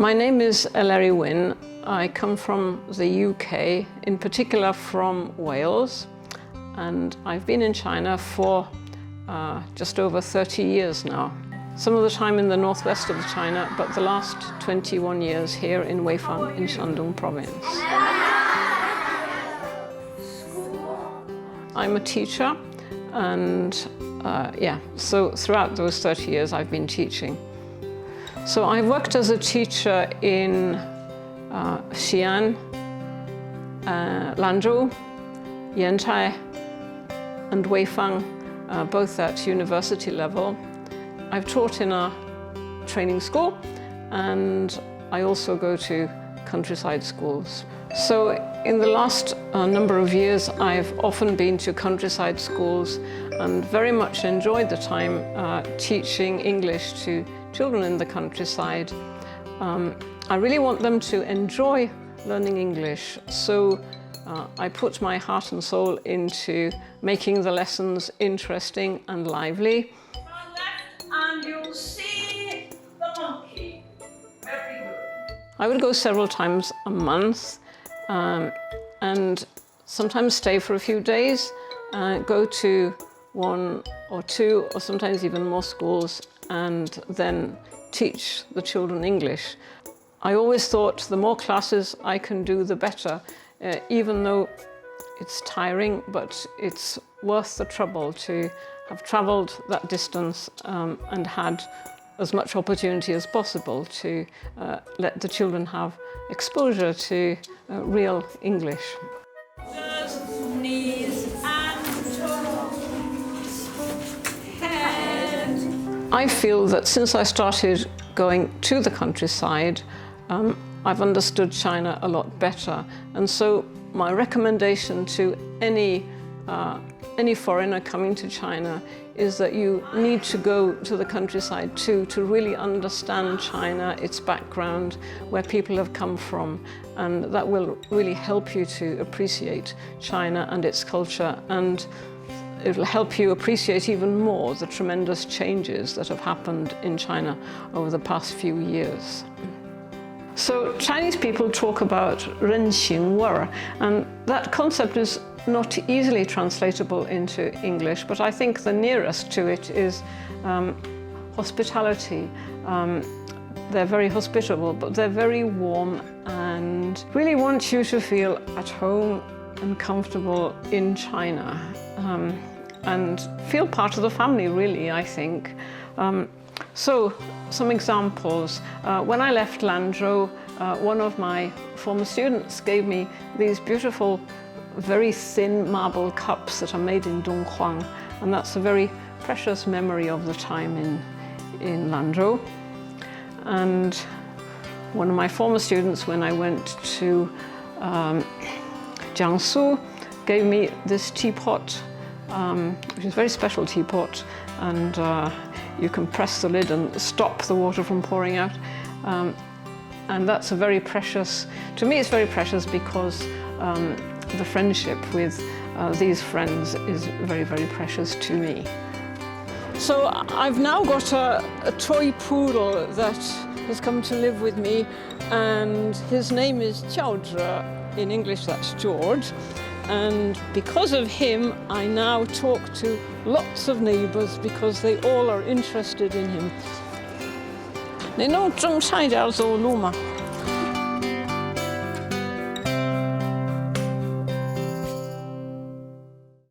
My name is Eleri Wynne. I come from the UK, in particular from Wales, and I've been in China for just over 30 years now. Some of the time in the northwest of China, but the last 21 years here in Weifang in Shandong Province. I'm a teacher, and so throughout those 30 years I've been teaching. So I worked as a teacher in Xi'an, Lanzhou, Yantai and Weifang, both at university level. I've taught in a training school, and I also go to countryside schools. So in the last number of years, I've often been to countryside schools and very much enjoyed the time teaching English to children in the countryside. I really want them to enjoy learning English, so I put my heart and soul into making the lessons interesting and lively. Turn left and you'll see the monkey. Very good. I would go several times a month and sometimes stay for a few days, go to one or two or sometimes even more schools and then teach the children English. I always thought the more classes I can do, the better, even though it's tiring, but it's worth the trouble to have travelled that distance and had as much opportunity as possible to let the children have exposure to real English. Knees and toes. Head. I feel that since I started going to the countryside, I've understood China a lot better, and so my recommendation to any foreigner coming to China is that you need to go to the countryside too, to really understand China, its background, where people have come from, and that will really help you to appreciate China and its culture, and it will help you appreciate even more the tremendous changes that have happened in China over the past few years. So Chinese people talk about 人情味儿, and that concept is not easily translatable into English, but I think the nearest to it is hospitality. They're very hospitable, but they're very warm and really want you to feel at home and comfortable in China, and feel part of the family, really, I think. So, some examples. When I left Lanzhou, one of my former students gave me these beautiful, very thin marble cups that are made in Donghuang, and that's a very precious memory of the time in Lanzhou. And one of my former students, when I went to Jiangsu, gave me this teapot, which is a very special teapot, and you can press the lid and stop the water from pouring out. And that's a very precious, to me it's very precious because the friendship with these friends is very, very precious to me. So I've now got a toy poodle that has come to live with me, and his name is Jiaozhe. In English that's George. And because of him, I now talk to lots of neighbours because they all are interested in him. 你能种菜点走路吗？